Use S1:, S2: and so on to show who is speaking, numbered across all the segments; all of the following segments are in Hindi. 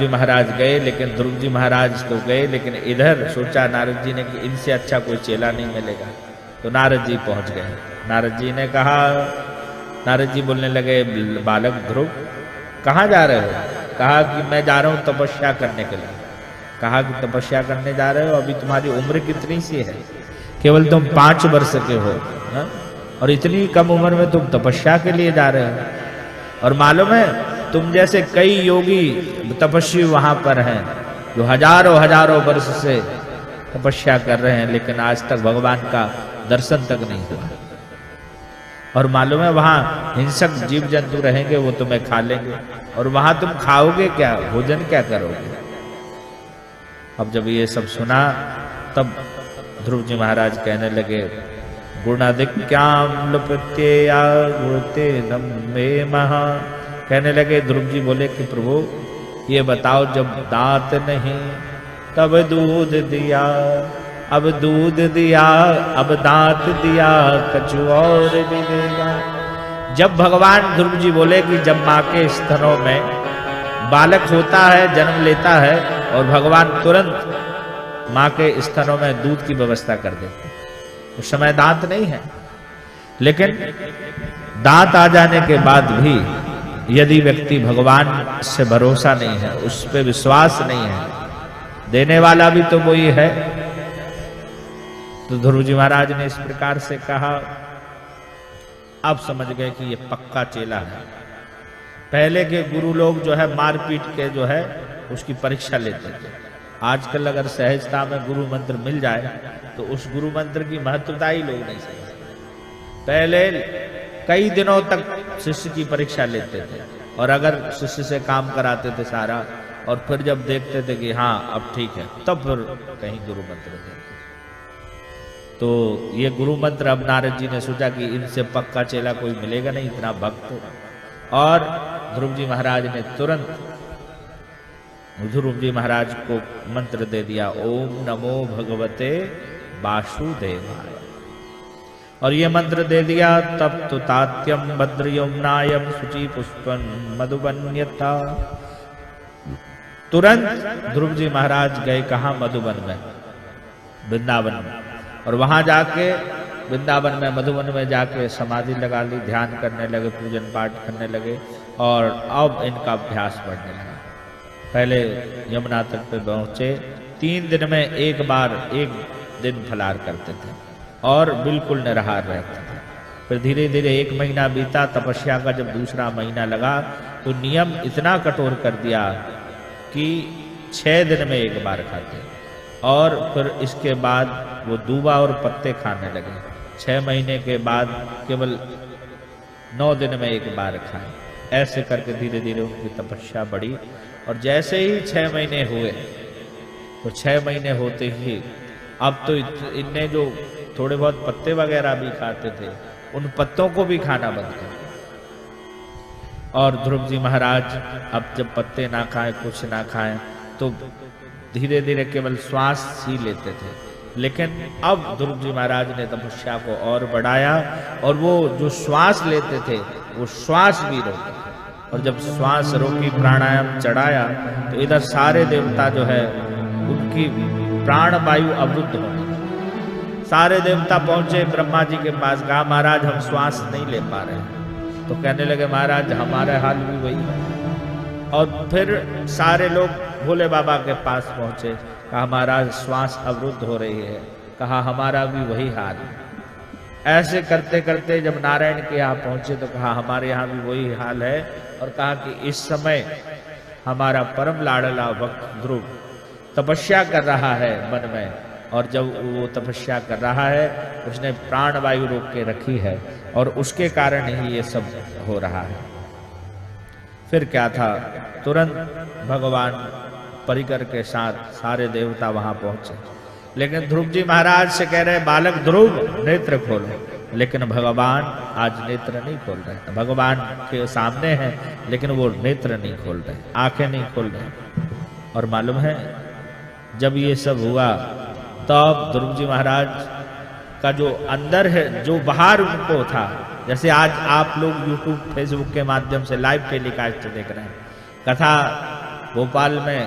S1: जी महाराज गए, लेकिन ध्रुव जी महाराज तो गए, लेकिन इधर सोचा नारद जी ने कि इनसे अच्छा कोई चेला नहीं मिलेगा, तो नारद जी पहुंच गए। नारद जी ने कहा, नारद जी बोलने लगे, बालक ध्रुव कहाँ जा रहे हो? कहा कि मैं जा रहा हूँ तपस्या करने के लिए। कहा कि तपस्या करने जा रहे हो, अभी तुम्हारी उम्र कितनी सी है? केवल तुम 5 वर्ष के हो, हा? और इतनी कम उम्र में तुम तपस्या के लिए जा रहे हो। और मालूम है तुम जैसे कई योगी तपस्वी वहां पर हैं जो हजारों हजारों वर्ष से तपस्या कर रहे हैं, लेकिन आज तक भगवान का दर्शन तक नहीं हुआ। और मालूम है वहां हिंसक जीव जंतु रहेंगे, वो तुम्हें खा लेंगे, और वहां तुम खाओगे क्या, भोजन क्या करोगे? अब जब ये सब सुना तब ध्रुव जी महाराज कहने लगे, गुणाधिक्याम प्रत्यया गुणते नम्मे महा। कहने लगे, ध्रुव जी बोले कि प्रभु ये बताओ, जब दांत नहीं तब दूध दिया, अब दूध दिया अब दांत दिया, कछु और भी देगा। जब भगवान ध्रुव जी बोले कि जब माँ के स्तनों में बालक होता है, जन्म लेता है, और भगवान तुरंत माँ के स्तनों में दूध की व्यवस्था कर देते, उस समय दांत नहीं है। लेकिन दांत आ जाने के बाद भी यदि व्यक्ति भगवान से भरोसा नहीं है, उस पर विश्वास नहीं है, देने वाला भी तो वही है। तो ध्रुव जी महाराज ने इस प्रकार से कहा। अब समझ गए कि ये पक्का चेला है। पहले के गुरु लोग जो है मारपीट के जो है उसकी परीक्षा लेते थे। आजकल अगर सहजता में गुरु मंत्र मिल जाए तो उस गुरु मंत्र की महत्वता ही लोग नहीं समझते। पहले कई दिनों तक शिष्य की परीक्षा लेते थे, और अगर शिष्य से काम कराते थे सारा, और फिर जब देखते थे कि हाँ अब ठीक है, तब फिर कहीं गुरु मंत्र देते। तो ये गुरु मंत्र अब नारद जी ने सोचा कि इनसे पक्का चेला कोई मिलेगा नहीं, इतना भक्त। और ध्रुव जी महाराज ने तुरंत ध्रुव जी महाराज को मंत्र दे दिया, ओम नमो भगवते वासुदेवाय। और ये मंत्र दे दिया, तब तो तात्यम भद्र यमुनायम शुचि पुष्पन मधुबन्यता। तुरंत ध्रुव जी महाराज गए कहाँ? मधुबन में, वृंदावन में। और वहां जाके वृंदावन में मधुबन में जाके समाधि लगा ली, ध्यान करने लगे, पूजन पाठ करने लगे, और अब इनका अभ्यास बढ़ने लगा। पहले यमुना तट पे पहुंचे, 3 दिन में एक बार एक दिन फलाहार करते थे और बिल्कुल निराहार रहते थे। फिर धीरे धीरे 1 महीना बीता, तपस्या का जब दूसरा महीना लगा तो नियम इतना कठोर कर दिया कि 6 दिन में एक बार खाते, और फिर इसके बाद वो दूबा और पत्ते खाने लगे। 6 महीने के बाद केवल 9 दिन में एक बार खाए। ऐसे करके धीरे धीरे उनकी तपस्या बढ़ी, और जैसे ही 6 महीने हुए तो 6 महीने होते ही अब तो इनने जो थोड़े बहुत पत्ते वगैरह भी खाते थे, उन पत्तों को भी खाना बंद कर दिया। और ध्रुव जी महाराज अब जब पत्ते ना खाएं, कुछ ना खाएं, तो धीरे धीरे केवल श्वास ही लेते थे। लेकिन अब ध्रुव जी महाराज ने तपस्या को और बढ़ाया, और वो जो श्वास लेते थे वो श्वास भी रोके। और जब श्वास रोकी, प्राणायाम चढ़ाया, तो इधर सारे देवता जो है उनकी प्राण वायु अवरुद्ध हो गई। सारे देवता पहुंचे ब्रह्मा जी के पास, कहा महाराज हम श्वास नहीं ले पा रहे हैं। तो कहने लगे महाराज हमारा हाल भी वही है। और फिर सारे लोग भोले बाबा के पास पहुंचे, कहा महाराज श्वास अवरुद्ध हो रही है। कहा हमारा भी वही हाल है। ऐसे करते करते जब नारायण के यहाँ पहुंचे तो कहा हमारे यहाँ भी वही हाल है। और कहा कि इस समय हमारा परम लाडला भक्त ध्रुव तपस्या कर रहा है वन में, और जब वो तपस्या कर रहा है उसने प्राण वायु रोक के रखी है, और उसके कारण ही ये सब हो रहा है। फिर क्या था, तुरंत भगवान परिकर के साथ सारे देवता वहां पहुंचे। लेकिन ध्रुव जी महाराज से कह रहे बालक ध्रुव नेत्र खोलो, लेकिन भगवान आज नेत्र नहीं खोल रहे। भगवान के सामने हैं लेकिन वो नेत्र नहीं खोल रहे, आंखें नहीं खोल रहे। और मालूम है जब ये सब हुआ तब ध्रुव जी महाराज का जो अंदर है, जो बाहर उनको था, जैसे आज आप लोग यूट्यूब फेसबुक के माध्यम से लाइव टेलीकास्ट देख रहे हैं, कथा भोपाल में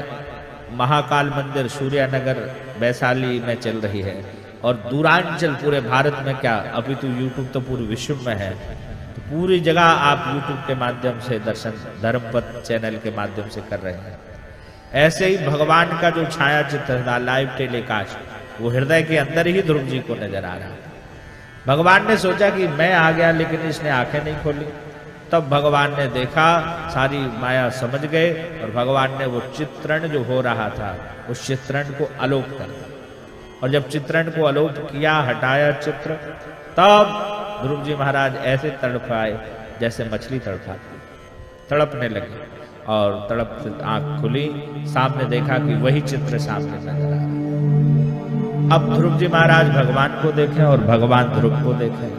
S1: महाकाल मंदिर सूर्यानगर वैशाली में चल रही है, और दूरांचल पूरे भारत में क्या, अभी तो यूट्यूब तो पूरे विश्व में है, तो पूरी जगह आप यूट्यूब के माध्यम से दर्शन धर्मपथ चैनल के माध्यम से कर रहे हैं। ऐसे ही भगवान का जो छाया चित्र था लाइव टेलीकास्ट, वो हृदय के अंदर ही ध्रुव जी को नजर आ रहा था। भगवान ने सोचा कि मैं आ गया लेकिन इसने आंखें नहीं खोली। तब भगवान ने देखा, सारी माया समझ गए, और भगवान ने वो चित्रण जो हो रहा था उस चित्रण को अलोप कर दिया। और जब चित्रण को अलोप किया, हटाया चित्र, तब ध्रुव जी महाराज ऐसे तड़पाए जैसे मछली तड़पाती, तड़पने लगे, और तड़प से आंख खुली, सामने देखा कि वही चित्र सामने नजर आ रहा। अब ध्रुव जी महाराज भगवान को देखें और भगवान ध्रुव को देखें।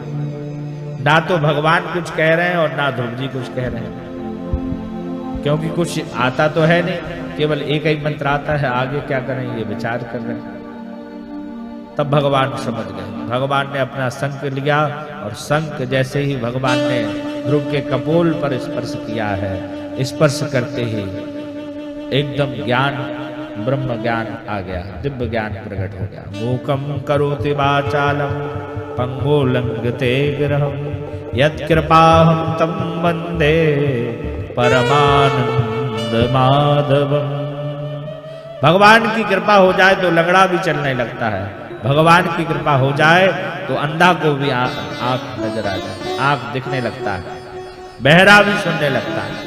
S1: ना तो भगवान कुछ कह रहे हैं और ना ध्रुव जी कुछ कह रहे हैं, क्योंकि कुछ आता तो है नहीं, केवल एक ही मंत्र आता है, आगे क्या करें ये विचार कर रहे हैं। तब भगवान समझ गए। भगवान ने अपना शंख लिया, और शंख जैसे ही भगवान ने ध्रुव के कपोल पर स्पर्श किया है, स्पर्श करते ही एकदम ज्ञान, ब्रह्म ज्ञान आ गया, दिव्य ज्ञान प्रकट हो गया। मूकम करोति वाचालम पंगो लंघते गिरहम यत्कृपाहं तं वन्दे परमानंद माधवम। भगवान की कृपा हो जाए तो लंगड़ा भी चलने लगता है, भगवान की कृपा हो जाए तो अंधा को भी आंख नजर आ जाए, आंख दिखने लगता है, बहरा भी सुनने लगता है।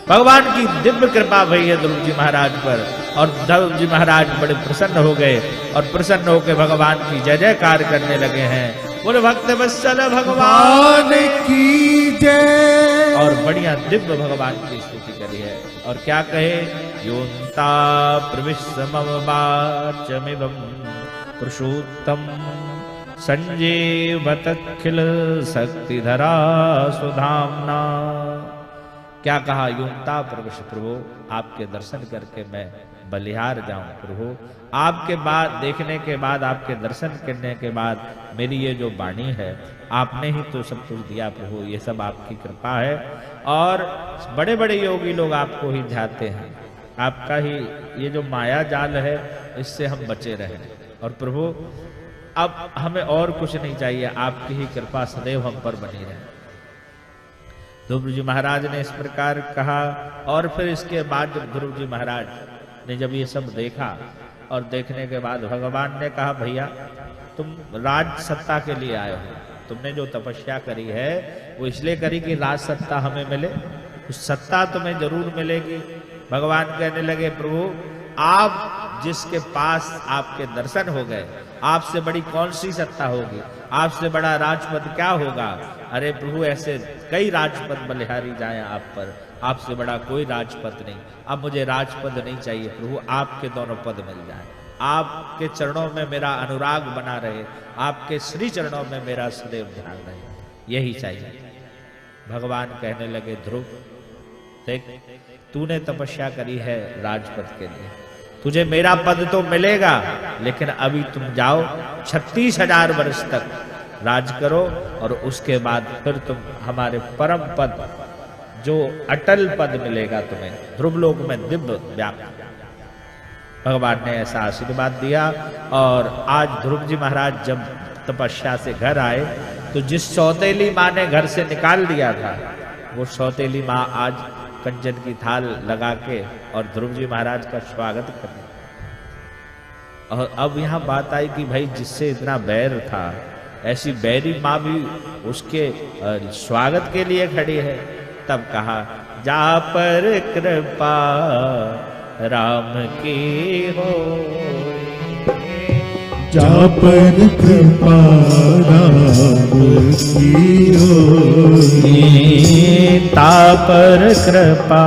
S1: भगवान की दिव्य कृपा भई है ध्रुव जी महाराज पर, और ध्रुव जी महाराज बड़े प्रसन्न हो गए, और प्रसन्न होकर भगवान की जय जयकार करने लगे हैं। बोले भक्त वत्सल भगवान की जय। और बढ़िया दिव्य भगवान की स्तुति करी है, और क्या कहे, योन्ता प्रविश्रमम वाचमिवं पुरुषोत्तम संजीवतखिल शक्तिधरा सुधाम्ना। क्या कहा, योन्ता प्रविश, प्रभु आपके दर्शन करके मैं बलिहार जाऊं प्रभु, आपके बाद देखने के बाद, आपके दर्शन करने के बाद मेरी ये जो वाणी है, आपने ही तो सब कुछ दिया प्रभु, ये सब आपकी कृपा है। और बड़े बड़े योगी लोग आपको ही ध्याते हैं, आपका ही ये जो माया जाल है इससे हम बचे रहें। और प्रभु अब हमें और कुछ नहीं चाहिए, आपकी ही कृपा सदैव हम पर बनी रहे। ध्रुव जी महाराज ने इस प्रकार कहा, और फिर इसके बाद जब ध्रुव जी महाराज ने जब ये सब देखा, और देखने के बाद भगवान ने कहा, भैया तुम राज सत्ता के लिए आए हो, तुमने जो तपस्या करी है वो इसलिए करी कि राज सत्ता हमें मिले, उस सत्ता तुम्हें जरूर मिलेगी। भगवान कहने लगे, प्रभु आप जिसके पास आपके दर्शन हो गए, आपसे बड़ी कौन सी सत्ता होगी, आपसे बड़ा राजपद क्या होगा। अरे प्रभु ऐसे कई राजपद बलिहारी जाए आप पर, आपसे बड़ा कोई राजपद नहीं। अब मुझे राजपद नहीं चाहिए प्रभु, आपके दोनों पद मिल जाए, आपके चरणों में मेरा अनुराग बना रहे, आपके श्री चरणों में मेरा सदैव ध्यान रहे, यही चाहिए। भगवान कहने लगे, ध्रुव देख तूने तपस्या करी है राजपद के लिए, तुझे मेरा पद तो मिलेगा, लेकिन अभी तुम जाओ 36,000 वर्ष तक राज करो, और उसके बाद फिर तुम हमारे परम पद जो अटल पद मिलेगा तुम्हें ध्रुवलोक में दिव्य व्याप्त। भगवान ने ऐसा आशीर्वाद दिया। और आज ध्रुव जी महाराज जब तपस्या से घर आए, तो जिस सौतेली माँ ने घर से निकाल दिया था, वो सौतेली माँ आज कंचन की थाल लगा के और ध्रुव जी महाराज का स्वागत कर रहे। और अब यहाँ बात आई कि भाई जिससे इतना बैर था, ऐसी बैरी माँ भी उसके स्वागत के लिए खड़ी है। तब कहा, जा पर कृपा राम की हो,
S2: जा पर कृपा राम की हो,
S1: ता पर कृपा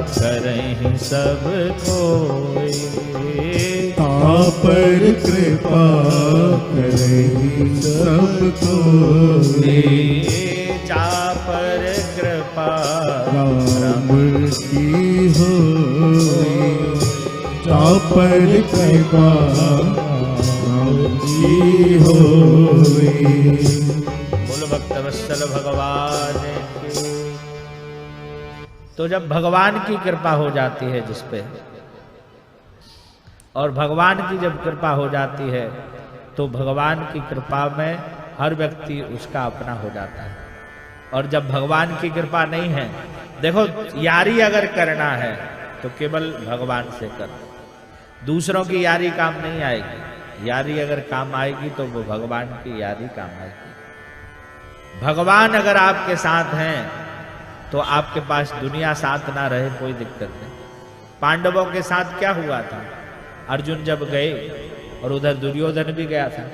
S1: करहि सब कोई,
S2: ता पर कृपा करहि सब कोई,
S1: जा पर कृपा
S2: राम की हो, जा पर कृपा राम की हो।
S1: बोल भक्त वत्सल भगवान की। तो जब भगवान की कृपा हो जाती है जिस पे, और भगवान की जब कृपा हो जाती है तो भगवान की कृपा में हर व्यक्ति उसका अपना हो जाता है। और जब भगवान की कृपा नहीं है, देखो यारी अगर करना है तो केवल भगवान से कर, दूसरों की यारी काम नहीं आएगी। यारी अगर काम आएगी तो वो भगवान की यारी काम आएगी। भगवान अगर आपके साथ हैं तो आपके पास दुनिया साथ ना रहे कोई दिक्कत नहीं। पांडवों के साथ क्या हुआ था, अर्जुन जब गए और उधर दुर्योधन भी गया था,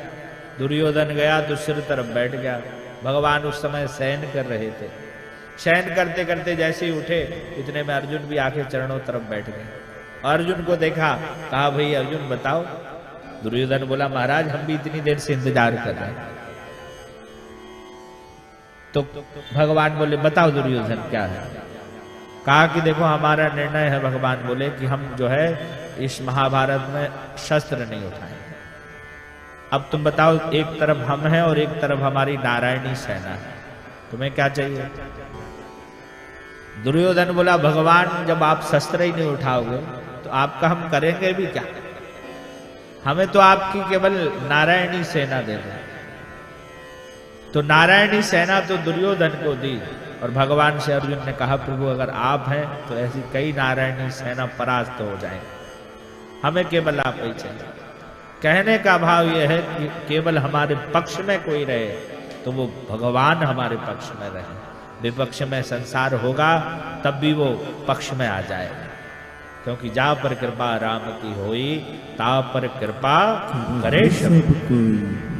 S1: दुर्योधन गया दूसरी तरफ बैठ गया। भगवान उस समय शयन कर रहे थे, शयन करते करते जैसे ही उठे इतने में अर्जुन भी आके चरणों तरफ बैठ गए। अर्जुन को देखा, कहा भाई अर्जुन बताओ। दुर्योधन बोला महाराज हम भी इतनी देर से इंतजार कर रहे हैं। तो भगवान बोले बताओ दुर्योधन क्या है। कहा कि देखो हमारा निर्णय है, भगवान बोले कि हम जो है इस महाभारत में शस्त्र नहीं उठाएंगे। अब तुम बताओ, एक तरफ हम हैं और एक तरफ हमारी नारायणी सेना है, तुम्हें क्या चाहिए। दुर्योधन बोला भगवान जब आप शस्त्र ही नहीं उठाओगे तो आपका हम करेंगे भी क्या, हमें तो आपकी केवल नारायणी सेना दे दो। तो नारायणी सेना तो दुर्योधन को दी और भगवान से अर्जुन ने कहा प्रभु अगर आप हैं तो ऐसी कई नारायणी सेना परास्त हो जाएंगे, हमें केवल आप ही चाहिए। कहने का भाव यह है कि केवल हमारे पक्ष में कोई रहे तो वो भगवान हमारे पक्ष में रहे। विपक्ष में संसार होगा तब भी वो पक्ष में आ जाएगा, क्योंकि जा पर कृपा राम की होई ता पर कृपा करे सब
S2: कोई।